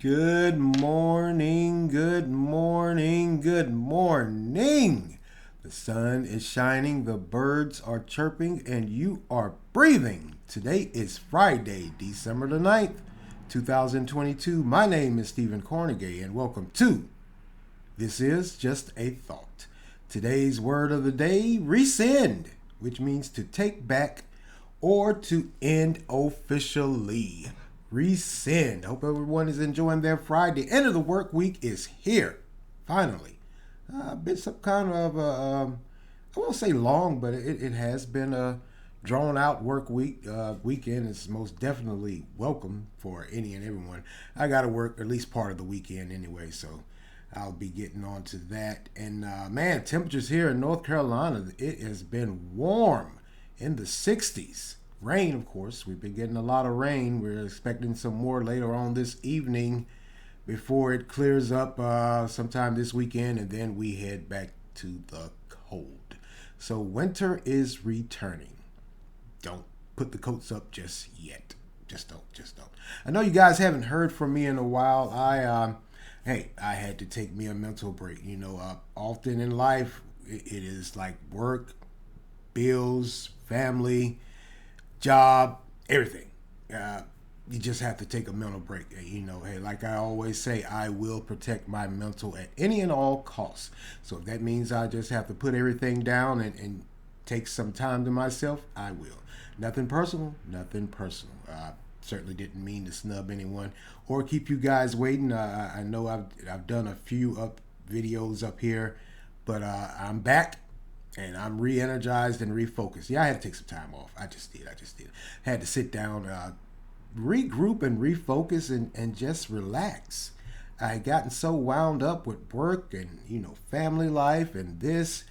Good morning, good morning, good morning. The sun is shining, the birds are chirping, and you are breathing. Today is Friday, December the 9th, 2022. My name is Stephen Cornegay, and welcome to This Is Just a Thought. Today's word of the day, rescind, which means to take back or to end officially. Rescind. Hope everyone is enjoying their Friday. End of the work week is here. Finally. Been some kind of, I won't say long, but it has been a drawn out work week. Weekend is most definitely welcome for any and everyone. I got to work at least part of the weekend anyway, so I'll be getting on to that. And man, temperatures here in North Carolina, it has been warm in the 60s. Rain, of course. We've been getting a lot of rain. We're expecting some more later on this evening before it clears up sometime this weekend, and then we head back to the cold. So winter is returning. Don't put the coats up just yet. Just don't. I know you guys haven't heard from me in a while. I had to take me a mental break. Often in life, it is like work, bills, family, job, everything. You just have to take a mental break. Hey, like I always say, I will protect my mental at any and all costs. So if that means I just have to put everything down and take some time to myself, I will. Nothing personal. Certainly didn't mean to snub anyone or keep you guys waiting. I know I've done a few videos up here, but I'm back. And I'm re-energized and refocused. Yeah, I had to take some time off. I just did. Had to sit down, regroup and refocus and just relax. I had gotten so wound up with work and, family life and this.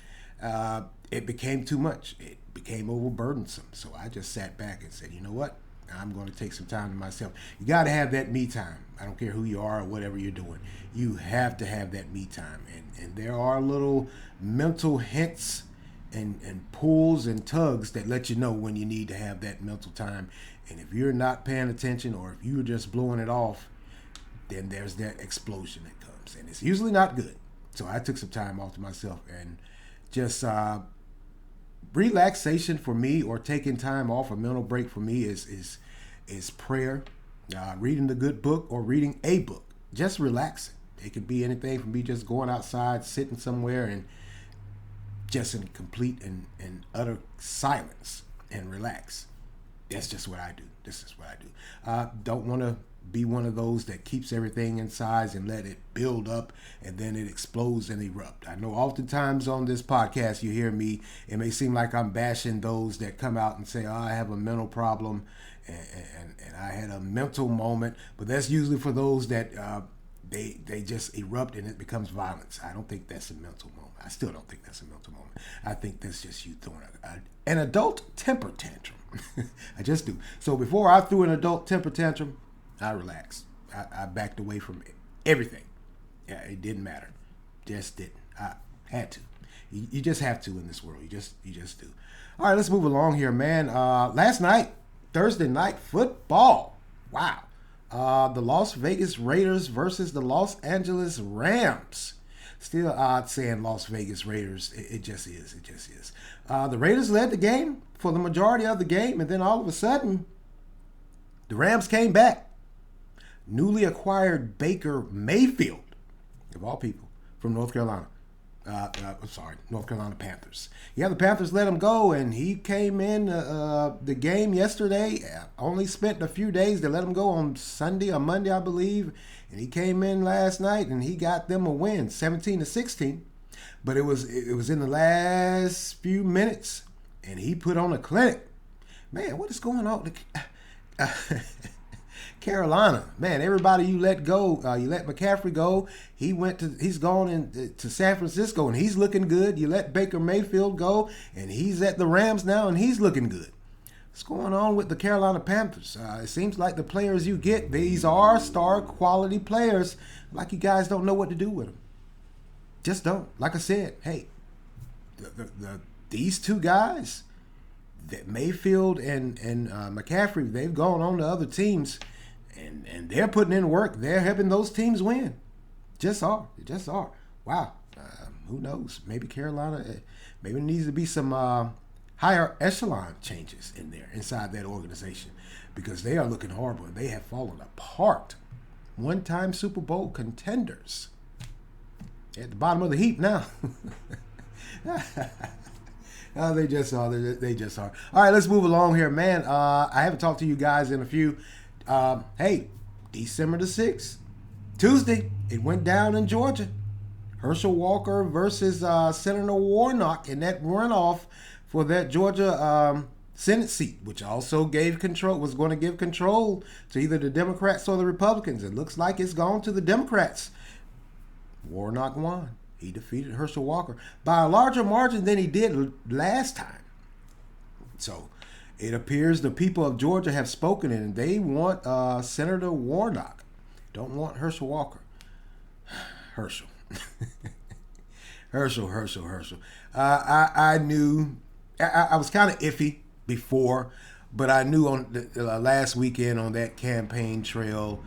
It became too much. It became overburdensome. So I just sat back and said, you know what? I'm going to take some time to myself. You got to have that me time. I don't care who you are or whatever you're doing. You have to have that me time. And there are little mental hints and pulls and tugs that let you know when you need to have that mental time. And if you're not paying attention or if you're just blowing it off, then there's that explosion that comes. And it's usually not good. So I took some time off to myself and just relaxation for me, or taking time off, a mental break for me is prayer, reading the good book or reading a book, just relaxing. It could be anything from me just going outside, sitting somewhere and just in complete and utter silence and relax. That's just what I do. This is what I do. Don't want to be one of those that keeps everything inside and let it build up and then it explodes and erupt. I know oftentimes on this podcast you hear me, it may seem like I'm bashing those that come out and say, I have a mental problem and I had a mental moment, but that's usually for those that they just erupt and it becomes violence. I don't think that's a mental moment. I still don't think that's a mental moment. I think that's just you throwing an adult temper tantrum. I just do. So before I threw an adult temper tantrum, I relaxed. I backed away from everything. Yeah, it didn't matter. Just didn't. I had to. You just have to in this world. You just do. All right, let's move along here, man. Last night, Thursday night football. Wow. The Las Vegas Raiders versus the Los Angeles Rams. Still odd saying Las Vegas Raiders. It just is. The Raiders led the game for the majority of the game, and then all of a sudden, the Rams came back. Newly acquired Baker Mayfield, of all people, from North Carolina. North Carolina Panthers. Yeah, the Panthers let him go, and he came in the game yesterday. Only spent a few days. They let him go on Sunday or Monday, I believe, and he came in last night and he got them a win, 17-16. But it was in the last few minutes, and he put on a clinic. Man, what is going on? Carolina, man, everybody you let go, you let McCaffrey go. He's gone to San Francisco and he's looking good. You let Baker Mayfield go and he's at the Rams now and he's looking good. What's going on with the Carolina Panthers? It seems like the players you get, these are star quality players. Like you guys don't know what to do with them. Just don't. Like I said, hey, these two guys, that Mayfield and McCaffrey, they've gone on to other teams. and they're putting in work. They're helping those teams win. Just are. Just are. Wow. Who knows? Maybe Carolina, maybe there needs to be some higher echelon changes in there inside that organization because they are looking horrible and they have fallen apart. One-time Super Bowl contenders at the bottom of the heap now. Oh, they just are. They just are. All right, let's move along here, man. I haven't talked to you guys in a few. Hey, December the 6th, Tuesday, it went down in Georgia. Herschel Walker versus Senator Warnock in that runoff for that Georgia Senate seat, which also was going to give control to either the Democrats or the Republicans. It looks like it's gone to the Democrats. Warnock won. He defeated Herschel Walker by a larger margin than he did last time. So it appears the people of Georgia have spoken and they want Senator Warnock. Don't want Herschel Walker. Herschel. Herschel. I knew, I was kind of iffy before, but I knew on the last weekend on that campaign trail,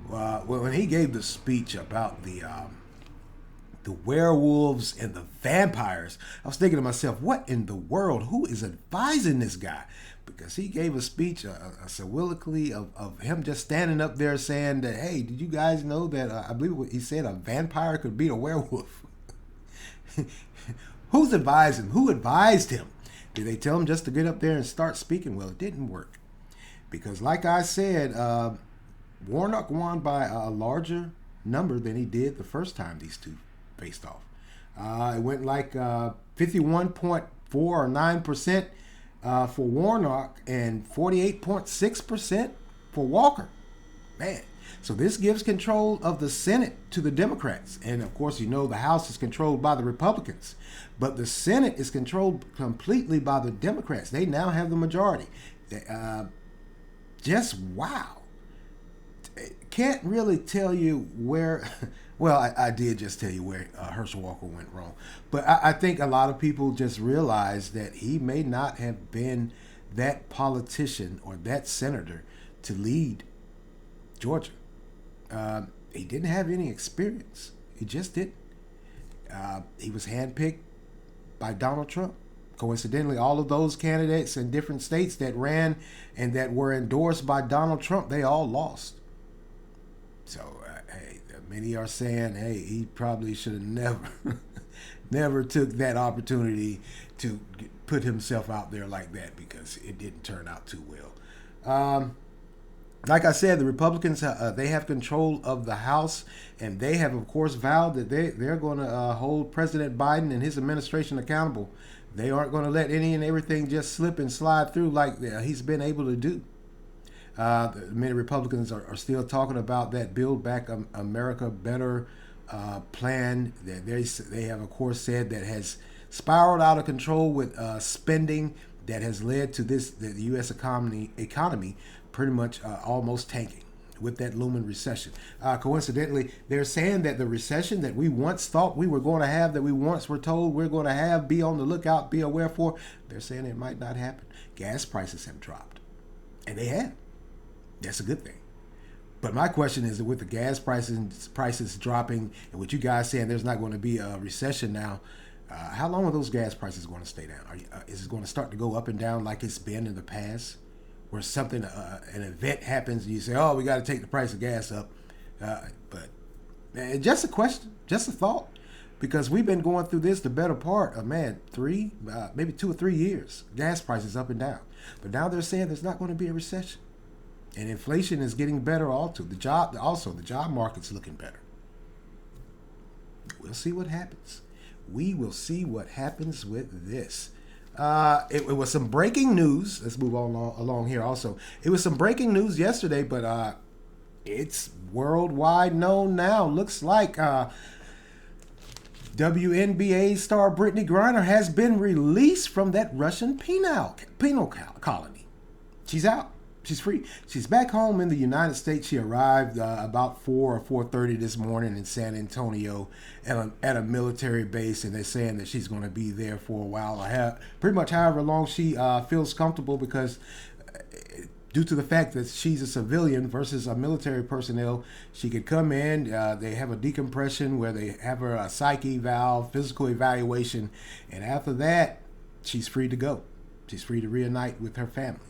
when he gave the speech about the werewolves and the vampires, I was thinking to myself, what in the world? Who is advising this guy? Because he gave a speech, a soliloquy of him just standing up there saying that, hey, did you guys know that, I believe what he said, a vampire could beat a werewolf? Who's advising? Who advised him? Did they tell him just to get up there and start speaking? Well, it didn't work. Because like I said, Warnock won by a larger number than he did the first time these two faced off. It went like 51.4 or 9% for Warnock and 48.6% for Walker. Man, so this gives control of the Senate to the Democrats. And of course, you know, the House is controlled by the Republicans. But the Senate is controlled completely by the Democrats. They now have the majority. Just wow. Can't really tell you where... Well, I did just tell you where Herschel Walker went wrong. But I think a lot of people just realize that he may not have been that politician or that senator to lead Georgia. He didn't have any experience. He just didn't. He was handpicked by Donald Trump. Coincidentally, all of those candidates in different states that ran and that were endorsed by Donald Trump, they all lost. So, hey, many are saying, hey, he probably should have never took that opportunity to put himself out there like that because it didn't turn out too well. Like I said, the Republicans, they have control of the House, and they have, of course, vowed that they're going to hold President Biden and his administration accountable. They aren't going to let any and everything just slip and slide through like he's been able to do. Many Republicans are still talking about that Build Back America Better plan that they have, of course, said that has spiraled out of control with spending that has led to the U.S. economy pretty much almost tanking with that looming recession. Coincidentally, they're saying that the recession that we once thought we were going to have, that we once were told we're going to have, be on the lookout, be aware for, they're saying it might not happen. Gas prices have dropped. And they have. That's a good thing. But my question is, with the gas prices dropping, and with you guys saying there's not going to be a recession now, how long are those gas prices going to stay down? Is it going to start to go up and down like it's been in the past? Where something, an event happens, and you say, oh, we got to take the price of gas up. But just a question, just a thought. Because we've been going through this the better part of, maybe 2 or 3 years. Gas prices up and down. But now they're saying there's not going to be a recession. And inflation is getting better also. The job market's looking better. We'll see what happens. We will see what happens with this. It was some breaking news. Let's move on along here also. It was some breaking news yesterday, but it's worldwide known now. Looks like WNBA star Brittany Griner has been released from that Russian penal colony. She's out. She's free. She's back home in the United States. She arrived about 4 or 4:30 this morning in San Antonio at a military base, and they're saying that she's going to be there for a while. Pretty much however long she feels comfortable, because due to the fact that she's a civilian versus a military personnel, she could come in. They have a decompression where they have her a psych eval, physical evaluation, and after that, she's free to go. She's free to reunite with her family.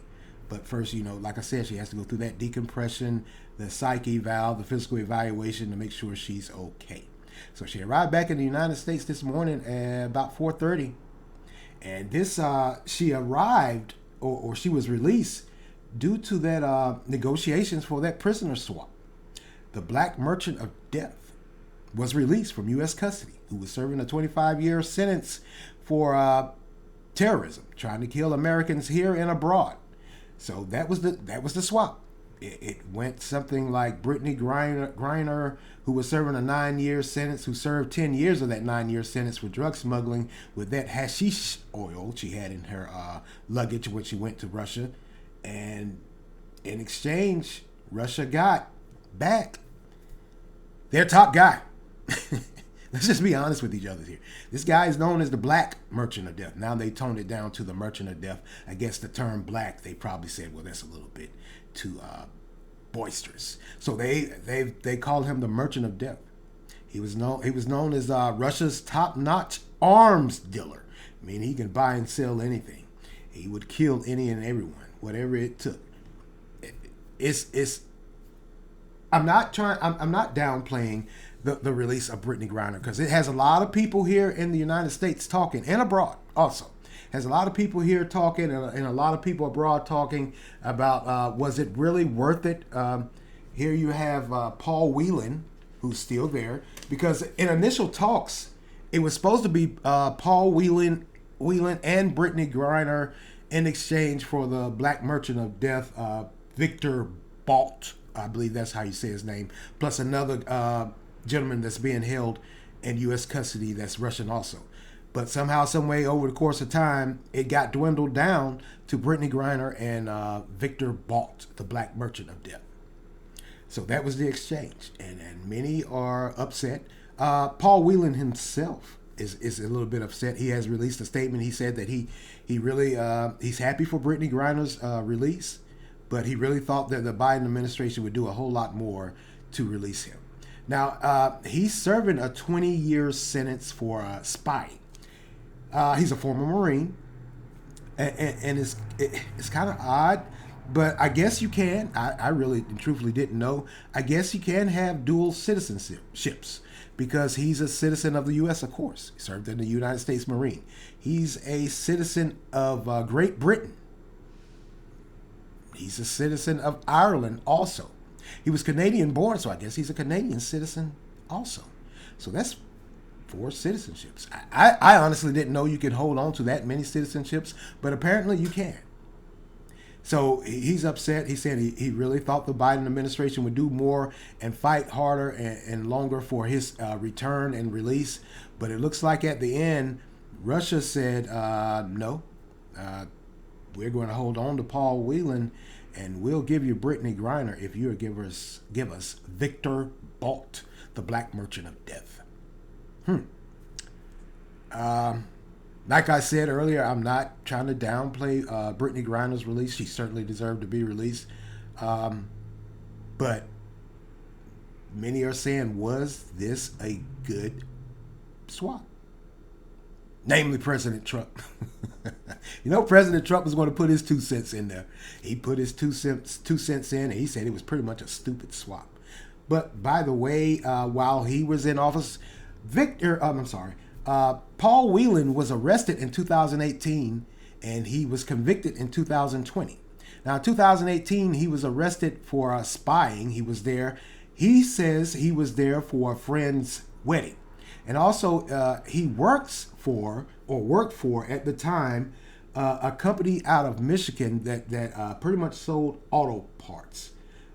But first, like I said, she has to go through that decompression, the psych eval, the physical evaluation to make sure she's okay. So she arrived back in the United States this morning at about 4:30, and she arrived or she was released due to that negotiations for that prisoner swap. The black merchant of death was released from U.S. custody, who was serving a 25-year sentence for terrorism, trying to kill Americans here and abroad. So that was the swap. It went something like Brittany Griner, who was serving a 9-year sentence, who served 10 years of that 9-year sentence for drug smuggling with that hashish oil she had in her luggage when she went to Russia. And in exchange, Russia got back their top guy. Let's just be honest with each other here. This guy is known as the Black Merchant of Death. Now they toned it down to the Merchant of Death. I guess the term black, they probably said, well, that's a little bit too boisterous. So they called him the Merchant of Death. He was known as Russia's top-notch arms dealer. I mean, he can buy and sell anything. He would kill any and everyone, whatever it took. I'm not downplaying the release of Brittany Griner, because it has a lot of people here in the United States talking, and abroad also. Has a lot of people here talking, and a lot of people abroad talking about was it really worth it? Here you have Paul Whelan, who's still there, because in initial talks, it was supposed to be Paul Whelan and Brittany Griner in exchange for the Black Merchant of Death, Victor Bolt, I believe that's how you say his name, plus another gentleman that's being held in U.S. custody that's Russian also. But somehow, some way, over the course of time, it got dwindled down to Brittany Griner and Victor Bolt, the Black Merchant of Death. So that was the exchange, and many are upset. Paul Whelan himself is a little bit upset. He has released a statement. He said that he really he's happy for Brittany Griner's release, but he really thought that the Biden administration would do a whole lot more to release him. Now, he's serving a 20-year sentence for spying. He's a former Marine, and it's kind of odd, but I guess you can. I really and truthfully didn't know. I guess you can have dual citizenships because he's a citizen of the U.S., of course. He served in the United States Marine. He's a citizen of Great Britain. He's a citizen of Ireland also. He was Canadian born, so I guess he's a Canadian citizen also. So that's 4 citizenships. I honestly didn't know you could hold on to that many citizenships, but apparently you can. So he's upset. He said he really thought the Biden administration would do more and fight harder and longer for his return and release. But it looks like at the end, Russia said, no, we're going to hold on to Paul Whelan, and we'll give you Brittany Griner if you give us Victor Bolt, the Black Merchant of Death. Like I said earlier, I'm not trying to downplay Brittany Griner's release. She certainly deserved to be released. But many are saying, was this a good swap? Namely President Trump. President Trump was going to put his 2 cents in there. He put his 2 cents in, and he said it was pretty much a stupid swap. But by the way, while he was in office, Paul Whelan was arrested in 2018, and he was convicted in 2020. Now, in 2018, he was arrested for spying. He was there. He says he was there for a friend's wedding. And also, he worked for at the time a company out of Michigan that pretty much sold auto parts.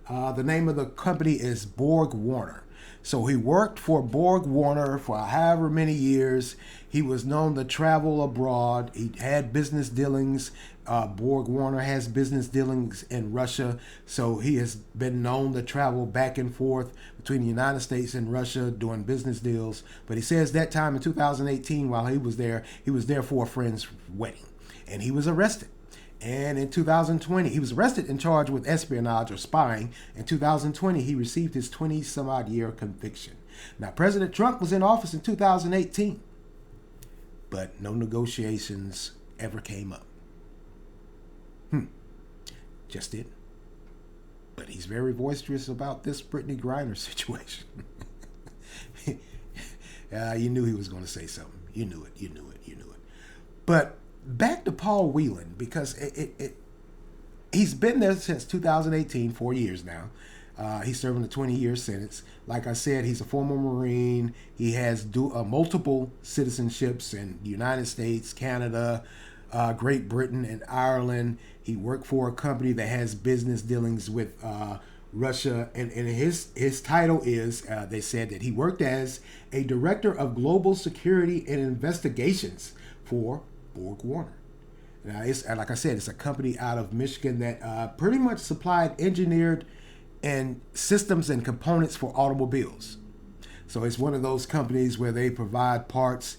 The name of the company is Borg Warner. So he worked for Borg Warner for however many years. He was known to travel abroad. He had business dealings. Borg Warner has business dealings in Russia. So he has been known to travel back and forth between the United States and Russia doing business deals. But he says that time in 2018, while he was there for a friend's wedding. And he was arrested. And in 2020, he was arrested and charged with espionage or spying. In 2020, he received his 20-some-odd year conviction. Now, President Trump was in office in 2018, but no negotiations ever came up. Just didn't. But he's very boisterous about this Brittany Griner situation. You knew he was going to say something. You knew it. But back to Paul Whelan, because he's been there since 2018, 4 years now. He's serving a 20-year sentence. Like I said, he's a former Marine. He has multiple citizenships in the United States, Canada, Great Britain, and Ireland. He worked for a company that has business dealings with Russia. And his title is, they said that he worked as a director of global security and investigations for Borg Warner. Now, like I said, it's a company out of Michigan that pretty much supplied engineered and systems and components for automobiles. So it's one of those companies where they provide parts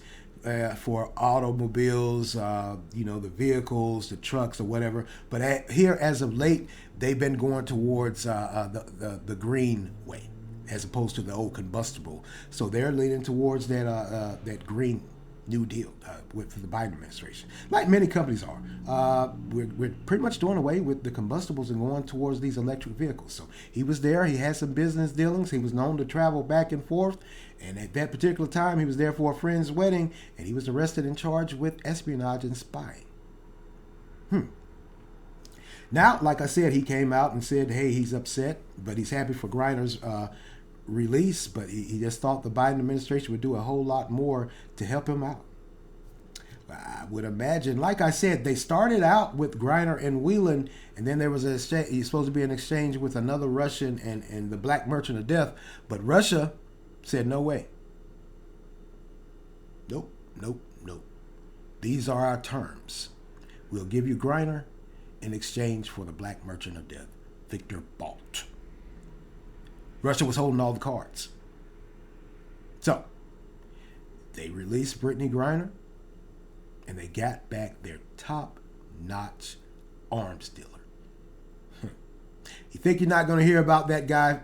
for automobiles, the vehicles, the trucks, or whatever. But here, as of late, they've been going towards the green way, as opposed to the old combustible. So they're leaning towards that green New Deal with the Biden administration, like many companies are. We're pretty much doing away with the combustibles and going towards these electric vehicles. So he was there. He had some business dealings. He was known to travel back and forth. And at that particular time, he was there for a friend's wedding, and he was arrested and charged with espionage and spying. Now, like I said, he came out and said, hey, he's upset, but he's happy for Griner's release, but he just thought the Biden administration would do a whole lot more to help him out. I would imagine, like I said, they started out with Griner and Whelan, and then there was he's supposed to be an exchange with another Russian and the Black Merchant of Death, but Russia said no way. Nope. These are our terms. We'll give you Griner in exchange for the Black Merchant of Death, Victor Bout. Russia was holding all the cards. So, they released Brittany Griner, and they got back their top-notch arms dealer. You think you're not going to hear about that guy?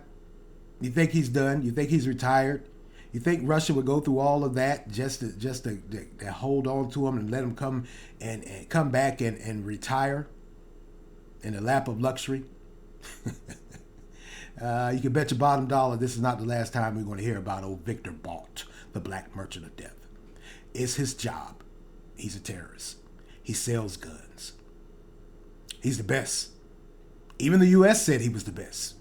You think he's done? You think he's retired? You think Russia would go through all of that just to hold on to him and let him come back and retire in the lap of luxury? You can bet your bottom dollar this is not the last time we're going to hear about old Victor Bout, the Black Merchant of Death. It's his job. He's a terrorist. He sells guns. He's the best. Even the U.S. said he was the best.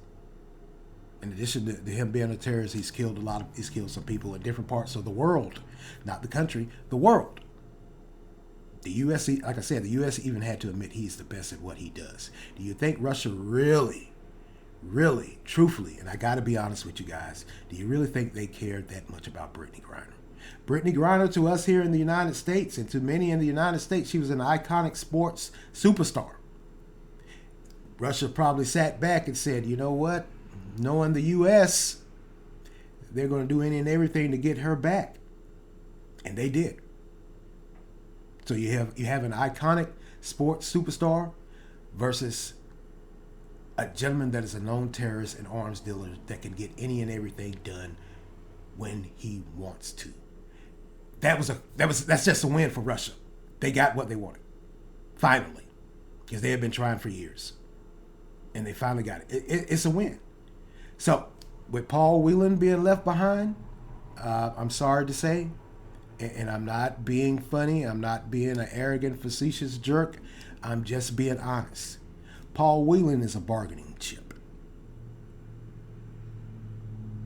In addition to him being a terrorist, he's killed some people in different parts of the world. Not the country, the world. The U.S., like I said, the U.S. even had to admit he's the best at what he does. Do you think Russia really, truthfully, and I got to be honest with you guys, do you really think they cared that much about Brittany Griner? Brittany Griner, to us here in the United States, and to many in the United States, she was an iconic sports superstar. Russia probably sat back and said, you know what? Knowing the U.S., they're going to do any and everything to get her back. And they did. So you have an iconic sports superstar versus a gentleman that is a known terrorist and arms dealer that can get any and everything done when he wants to. That's just a win for Russia. They got what they wanted. Finally. Because they have been trying for years. And they finally got it. It's a win. So, with Paul Whelan being left behind, I'm sorry to say, and I'm not being funny, I'm not being an arrogant, facetious jerk, I'm just being honest. Paul Whelan is a bargaining chip.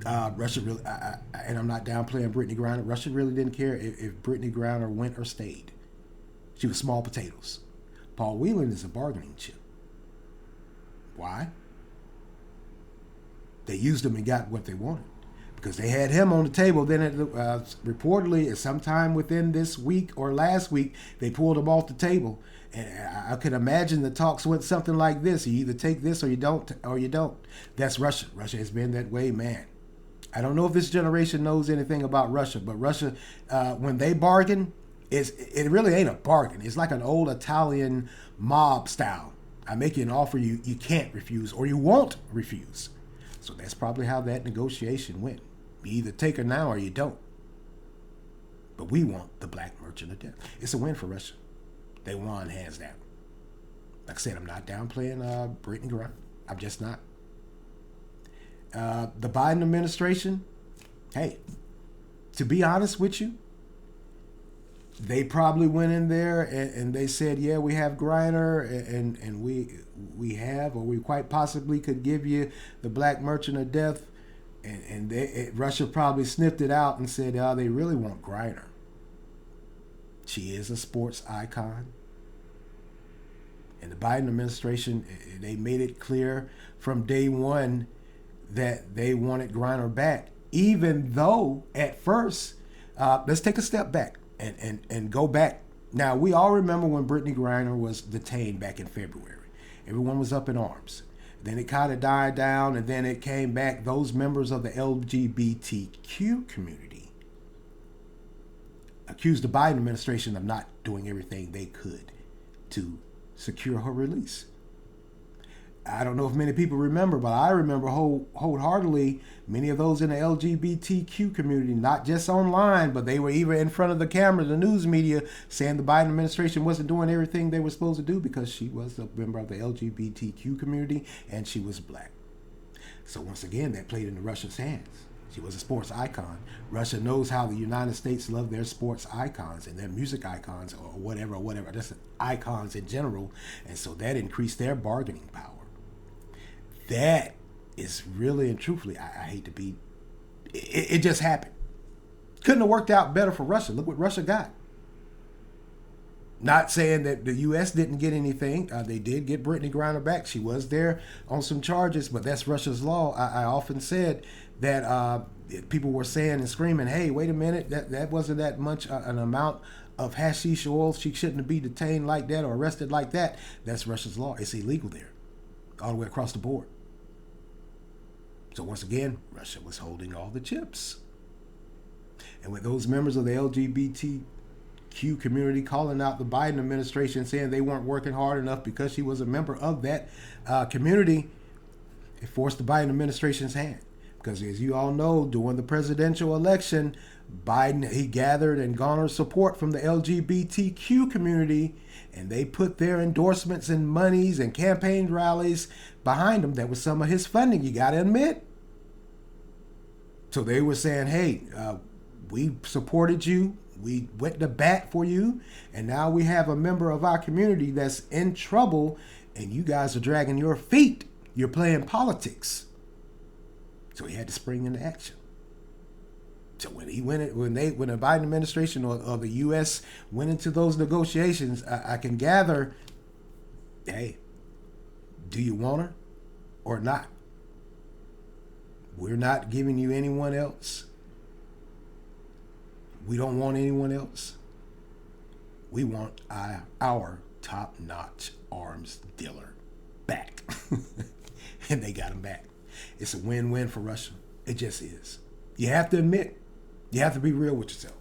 Russia really, and I'm not downplaying Brittany Griner, Russia really didn't care if Brittany Griner went or stayed. She was small potatoes. Paul Whelan is a bargaining chip. Why? They used him and got what they wanted. Because they had him on the table. Then reportedly, sometime within this week or last week, they pulled him off the table. And I could imagine the talks went something like this. You either take this or you don't. That's Russia. Russia has been that way, man. I don't know if this generation knows anything about Russia, but Russia, when they bargain, it really ain't a bargain. It's like an old Italian mob style. I make you an offer you can't refuse or you won't refuse. So that's probably how that negotiation went. You either take her now or you don't. But we want the black merchant of death. It's a win for Russia. They won hands down. Like I said, I'm not downplaying Brittany Griner. I'm just not. The Biden administration, hey, to be honest with you, they probably went in there and they said, yeah, we have Griner and we have, or we quite possibly could give you the black merchant of death. And Russia probably sniffed it out and said, oh, they really want Griner. She is a sports icon. And the Biden administration, they made it clear from day one that they wanted Griner back, even though at first, let's take a step back and go back. Now, we all remember when Brittany Griner was detained back in February. Everyone was up in arms. Then it kind of died down, and then it came back. Those members of the LGBTQ community accused the Biden administration of not doing everything they could to secure her release. I don't know if many people remember, but I remember wholeheartedly many of those in the LGBTQ community, not just online, but they were even in front of the camera, the news media, saying the Biden administration wasn't doing everything they were supposed to do because she was a member of the LGBTQ community and she was black. So once again, that played into Russia's hands. She was a sports icon. Russia knows how the United States love their sports icons and their music icons or whatever, just icons in general. And so that increased their bargaining power. That is really and truthfully, I hate to be, it just happened. Couldn't have worked out better for Russia. Look what Russia got. Not saying that the U.S. didn't get anything. They did get Brittany Griner back. She was there on some charges, but that's Russia's law. I often said that people were saying and screaming, hey, wait a minute, that wasn't that much an amount of hashish oil. She shouldn't be detained like that or arrested like that. That's Russia's law. It's illegal there, all the way across the board. So once again, Russia was holding all the chips. And with those members of the LGBTQ community calling out the Biden administration, saying they weren't working hard enough because she was a member of that community, it forced the Biden administration's hand. Because as you all know, during the presidential election, Biden, he gathered and garnered support from the LGBTQ community, and they put their endorsements and monies and campaign rallies behind him. That was some of his funding, you got to admit. So they were saying, hey, we supported you. We went to bat for you. And now we have a member of our community that's in trouble, and you guys are dragging your feet. You're playing politics. So he had to spring into action. So when the Biden administration or the U.S. went into those negotiations, I can gather, hey, do you want her or not? We're not giving you anyone else. We don't want anyone else. We want our top-notch arms dealer back. And they got him back. It's a win-win for Russia. It just is. You have to admit, you have to be real with yourself.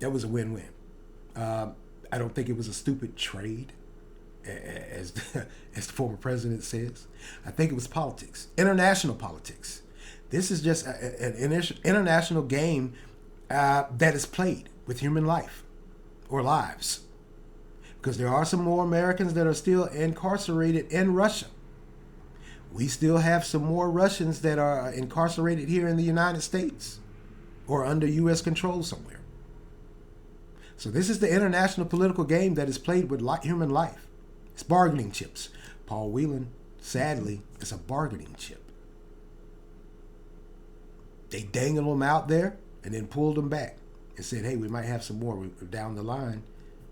That was a win-win. I don't think it was a stupid trade, as the former president says. I think it was politics, international politics. This is just an international game that is played with human life or lives. Because there are some more Americans that are still incarcerated in Russia. We still have some more Russians that are incarcerated here in the United States or under U.S. control somewhere. So this is the international political game that is played with human life. It's bargaining chips. Paul Whelan, sadly, is a bargaining chip. They dangled them out there and then pulled them back and said, hey, we might have some more down the line.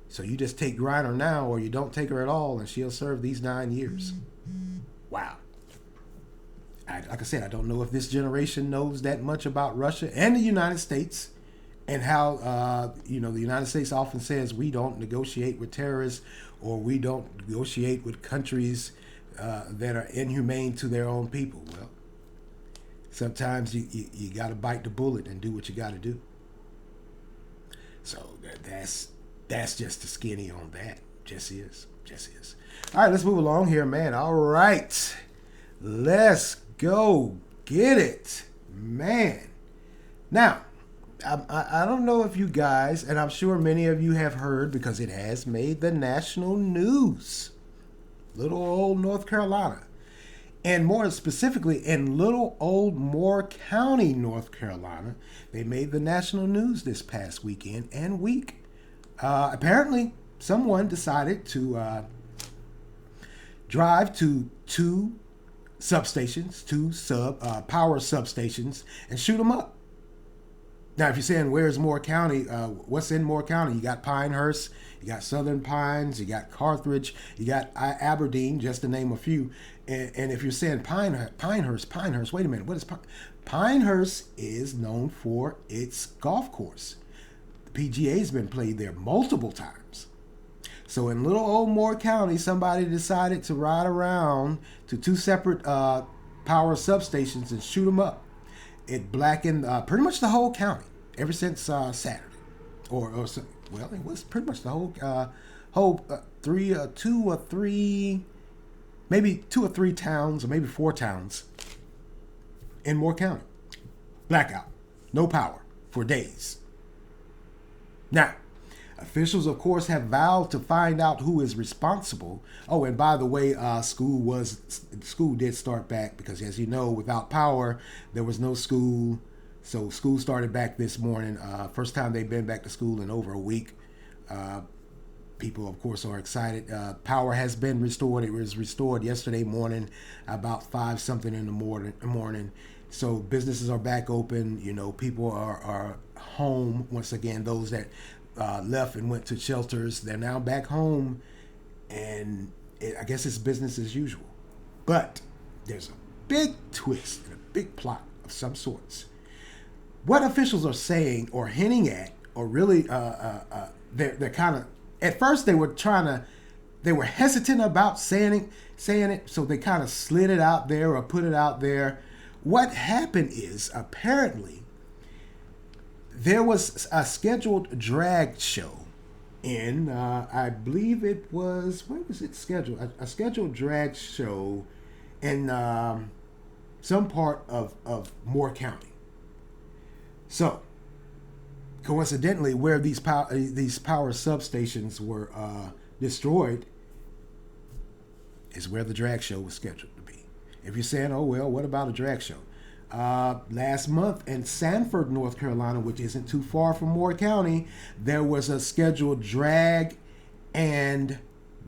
So you just take Griner now or you don't take her at all and she'll serve these 9 years. Wow. Like I said, I don't know if this generation knows that much about Russia and the United States and how, the United States often says we don't negotiate with terrorists or we don't negotiate with countries that are inhumane to their own people. Well, sometimes you got to bite the bullet and do what you got to do. So that's just the skinny on that. Just is. All right, let's move along here, man. All right, let's go get it, man. Now, I don't know if you guys, and I'm sure many of you have heard because it has made the national news. Little old North Carolina. And more specifically, in little old Moore County, North Carolina, they made the national news this past weekend and week. Apparently, someone decided to drive to two substations, power substations, and shoot them up. Now, if you're saying where's Moore County, what's in Moore County? You got Pinehurst, you got Southern Pines, you got Carthage, you got Aberdeen, just to name a few. And if you're saying Pinehurst, wait a minute, what is Pinehurst is known for its golf course. The PGA's been played there multiple times. So in little old Moore County, somebody decided to ride around to two separate power substations and shoot them up. It blackened pretty much the whole county ever since Saturday, well, it was pretty much the whole two or three towns, or maybe 4 towns in Moore County. Blackout, no power for days. Now, officials, of course, have vowed to find out who is responsible. Oh, and by the way, school did start back because, as you know, without power, there was no school. So school started back this morning. First time they've been back to school in over a week. People, of course, are excited. Power has been restored. It was restored yesterday morning, about 5 something in the morning. So businesses are back open. You know, people are home once again. Those that left and went to shelters, they're now back home, and I guess it's business as usual. But there's a big twist and a big plot of some sorts. What officials are saying or hinting at, or really, they're kind of, at first they were hesitant about saying it, so they kind of slid it out there or put it out there. What happened is, apparently, there was a scheduled drag show in, I believe it was, where was it scheduled? A scheduled drag show in some part of Moore County. So, coincidentally, where these power substations were destroyed is where the drag show was scheduled to be. If you're saying, oh, well, what about a drag show? Last month in Sanford, North Carolina, which isn't too far from Moore County, there was a scheduled drag and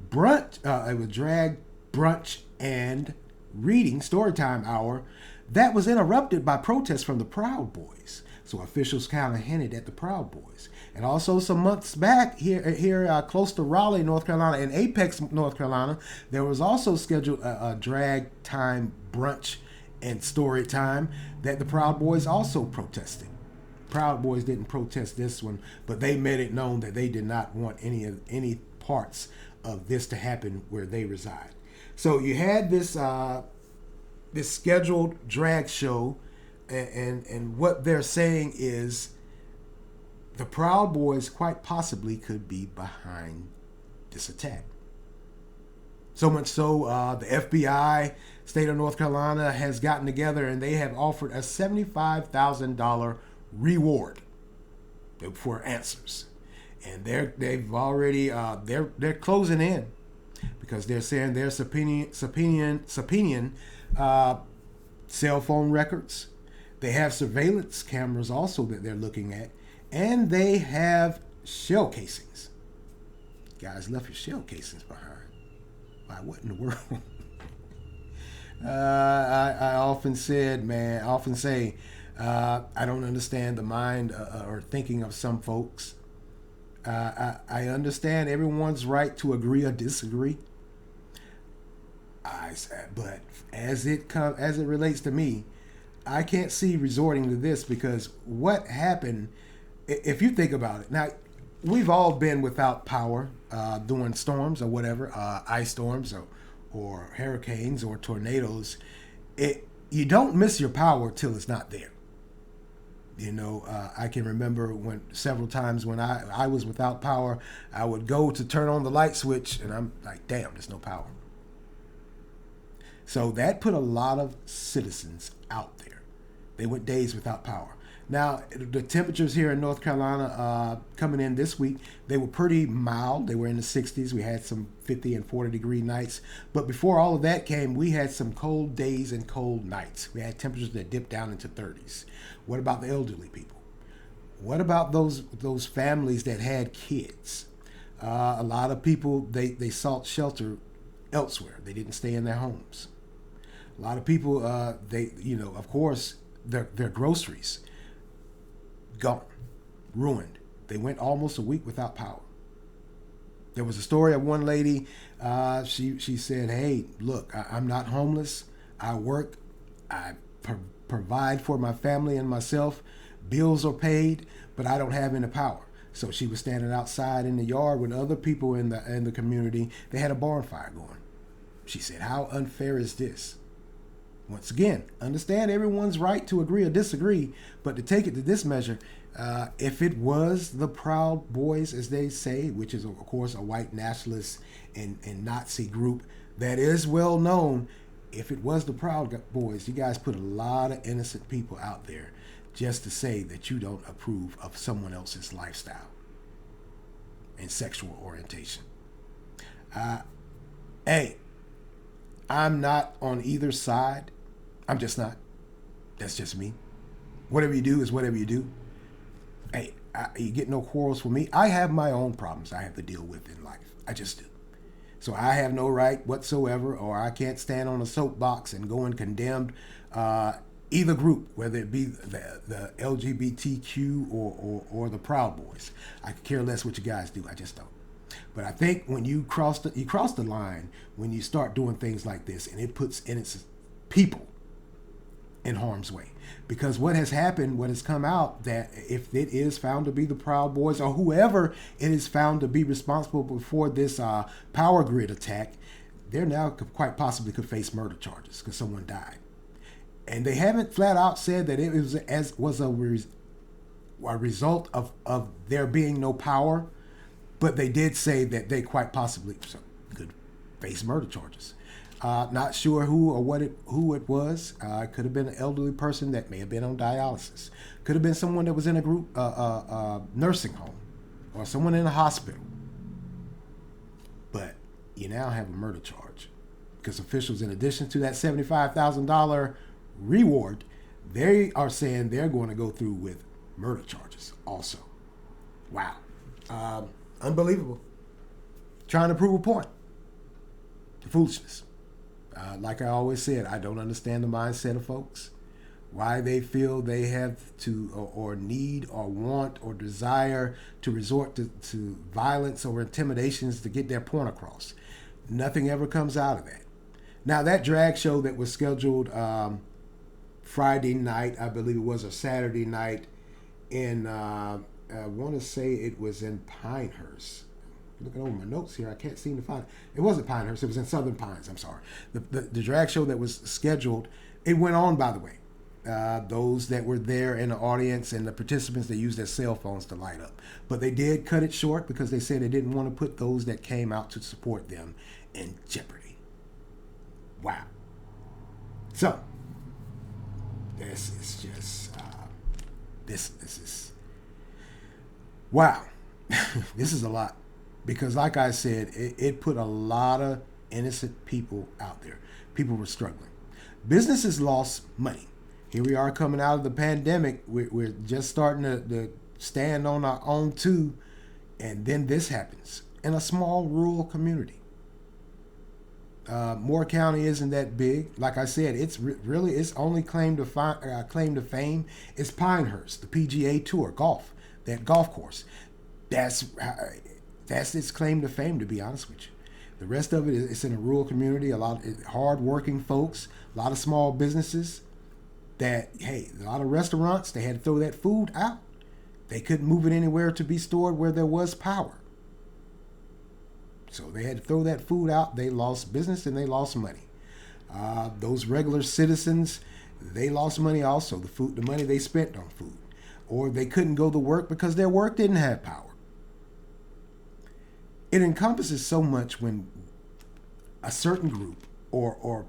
brunch. It was drag, brunch, and reading storytime hour that was interrupted by protests from the Proud Boys. So officials kind of hinted at the Proud Boys. And also some months back here close to Raleigh, North Carolina, and Apex, North Carolina, there was also scheduled a drag time brunch and story time that the Proud Boys also protested. Proud Boys didn't protest this one, but they made it known that they did not want any parts of this to happen where they reside. So you had this scheduled drag show, and what they're saying is the Proud Boys quite possibly could be behind this attack. So much so, the FBI, state of North Carolina, has gotten together and they have offered a $75,000 reward for answers. And they've already they're closing in because they're saying they're subpoenaing cell phone records. They have surveillance cameras also that they're looking at, and they have shell casings. Guys left your shell casings behind. Why, what in the world? I often say, I don't understand the mind or thinking of some folks. I understand everyone's right to agree or disagree. But as it relates to me, I can't see resorting to this because what happened, if you think about it, now we've all been without power during storms or whatever, ice storms or hurricanes or tornadoes. You don't miss your power till it's not there. I can remember when several times when I was without power, I would go to turn on the light switch, and I'm like, damn, there's no power. So that put a lot of citizens out there. They went days without power. Now, the temperatures here in North Carolina coming in this week, they were pretty mild. They were in the 60s. We had some 50 and 40-degree nights. But before all of that came, we had some cold days and cold nights. We had temperatures that dipped down into 30s. What about the elderly people? What about those families that had kids? A lot of people, they sought shelter elsewhere. They didn't stay in their homes. A lot of people, of course, their groceries gone, ruined. They went almost a week without power. There was a story of one lady. She said, "Hey, look, I'm not homeless. I work. I provide for my family and myself. Bills are paid, but I don't have any power." So she was standing outside in the yard with other people in the community. They had a bonfire going. She said, "How unfair is this?" Once again, understand everyone's right to agree or disagree, but to take it to this measure, if it was the Proud Boys, as they say, which is, of course, a white nationalist and Nazi group that is well known, if it was the Proud Boys, you guys put a lot of innocent people out there just to say that you don't approve of someone else's lifestyle and sexual orientation. Hey, I'm not on either side. I'm just not. That's just me. Whatever you do is whatever you do. Hey, you get no quarrels from me. I have my own problems I have to deal with in life. I just do. So I have no right whatsoever, or I can't stand on a soapbox and go and condemn either group, whether it be the LGBTQ or the Proud Boys. I could care less what you guys do. I just don't. But I think when you cross the line when you start doing things like this, and it puts innocent people in harm's way. Because what has happened, what has come out, that if it is found to be the Proud Boys or whoever it is found to be responsible for this power grid attack, they're now quite possibly could face murder charges because someone died. And they haven't flat out said that it was a result of there being no power, but they did say that they quite possibly could face murder charges. Not sure who it was. It could have been an elderly person that may have been on dialysis. Could have been someone that was in a group nursing home, or someone in a hospital. But you now have a murder charge because officials, in addition to that $75,000 reward, they are saying they're going to go through with murder charges also. Wow, unbelievable. Trying to prove a point. The foolishness. Like I always said, I don't understand the mindset of folks, why they feel they have to or need or want or desire to resort to violence or intimidations to get their point across. Nothing ever comes out of that. Now, that drag show that was scheduled Friday night, I believe it was, or Saturday night in, I want to say it was in Pinehurst. Looking over my notes here, I can't seem to find it. It wasn't Pinehurst, it was in Southern Pines, I'm sorry. The drag show that was scheduled, it went on, by the way. Those that were there in the audience and the participants, they used their cell phones to light up. But they did cut it short because they said they didn't want to put those that came out to support them in jeopardy. Wow. So, this is just, this is, wow. This is a lot. Because like I said, it put a lot of innocent people out there. People were struggling. Businesses lost money. Here we are coming out of the pandemic. We're just starting to stand on our own too. And then this happens in a small rural community. Moore County isn't that big. Like I said, it's its only claim to fame is Pinehurst, the PGA Tour golf, that golf course. That's its claim to fame, to be honest with you. The rest of it is in a rural community, a lot of hard-working folks, a lot of small businesses that, hey, a lot of restaurants, they had to throw that food out. They couldn't move it anywhere to be stored where there was power. So they had to throw that food out. They lost business and they lost money. Those regular citizens, they lost money also, the money they spent on food. or they couldn't go to work because their work didn't have power. It encompasses so much when a certain group or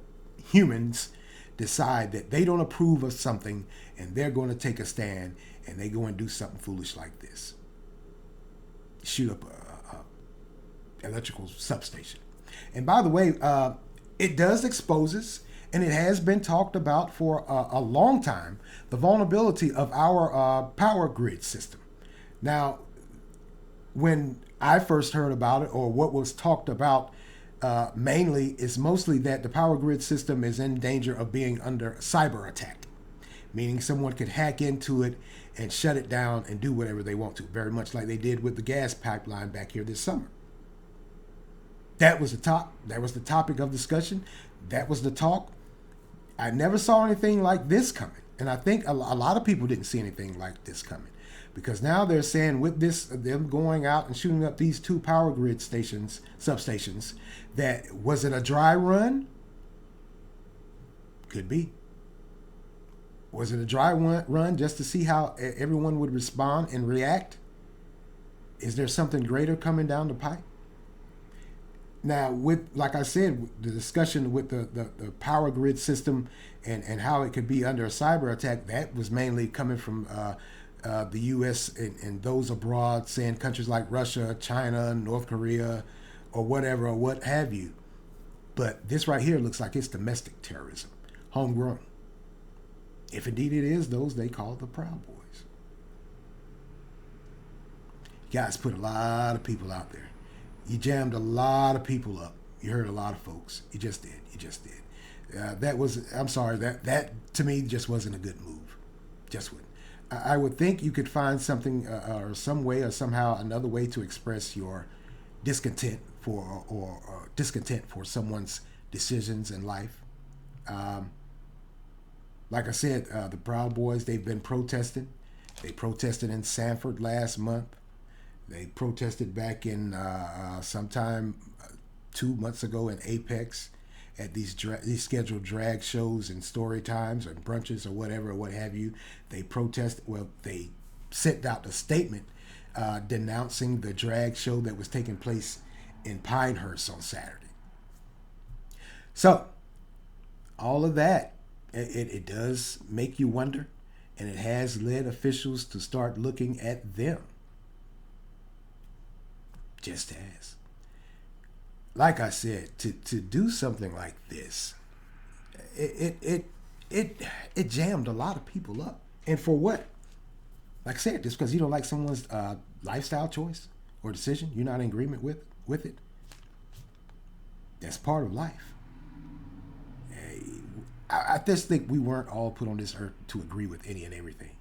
humans decide that they don't approve of something and they're going to take a stand and they go and do something foolish like this. Shoot up a electrical substation. And by the way, it does exposes, and it has been talked about for a long time, the vulnerability of our power grid system. Now, when I first heard about it, or what was talked about mainly, is mostly that the power grid system is in danger of being under cyber attack, meaning someone could hack into it and shut it down and do whatever they want to, very much like they did with the gas pipeline back here this summer. That was the topic of discussion. That was the talk. I never saw anything like this coming. And I think a lot of people didn't see anything like this coming. Because now they're saying with this, them going out and shooting up these 2 power grid substations, that was it a dry run? Could be. Was it a dry run just to see how everyone would respond and react? Is there something greater coming down the pipe? Now, with, like I said, the discussion with the power grid system and how it could be under a cyber attack, that was mainly coming from the U.S. and those abroad, saying countries like Russia, China, North Korea, or whatever, or what have you. But this right here looks like it's domestic terrorism, homegrown. If indeed it is those they call the Proud Boys. You guys put a lot of people out there. You jammed a lot of people up. You hurt a lot of folks. You just did. That to me just wasn't a good move. Just wouldn't. I would think you could find something or some way or somehow another way to express your discontent or discontent for someone's decisions in life. Like I said, the Proud Boys, they've been protesting. They protested in Sanford last month. They protested back in sometime 2 months ago in Apex at these scheduled drag shows and story times or brunches or whatever, or what have you. They they sent out a statement denouncing the drag show that was taking place in Pinehurst on Saturday. So, all of that, it does make you wonder, and it has led officials to start looking at them. Just as, like I said, to do something like this, it jammed a lot of people up. And for what? Like I said, just because you don't like someone's lifestyle choice or decision, you're not in agreement with it. That's part of life. I just think we weren't all put on this earth to agree with any and everything.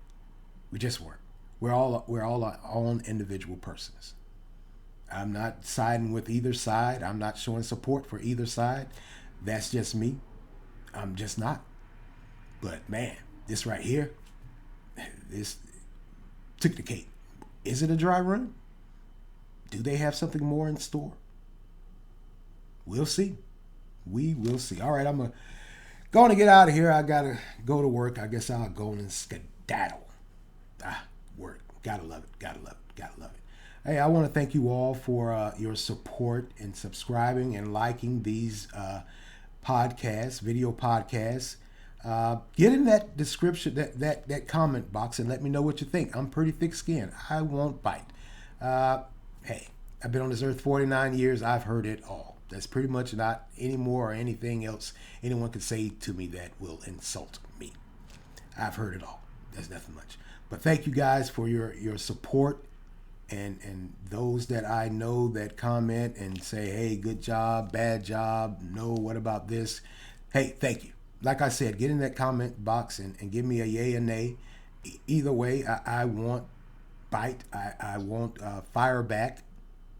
We just weren't. We're all our own individual persons. I'm not siding with either side. I'm not showing support for either side. That's just me. I'm just not. But man, this right here, this took the cake. Is it a dry run? Do they have something more in store? We'll see. We will see. All right, I'm going to get out of here. I got to go to work. I guess I'll go and skedaddle. Work. Gotta love it. Gotta love it. Gotta love it. Hey, I want to thank you all for your support and subscribing and liking these podcasts, video podcasts. Get in that description, that comment box, and let me know what you think. I'm pretty thick-skinned. I won't bite. Hey, I've been on this earth 49 years. I've heard it all. That's pretty much not any more or anything else anyone could say to me that will insult me. I've heard it all. There's nothing much. But thank you guys for your support. And those that I know that comment and say, hey, good job, bad job, no, what about this? Hey, thank you. Like I said, get in that comment box and give me a yay or nay. Either way, I won't bite. I won't fire back.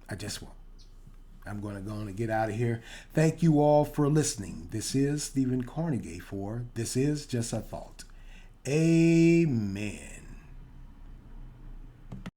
I just won't. I'm going to go on and get out of here. Thank you all for listening. This is Stephen Carnegie for This Is Just a Thought. Amen.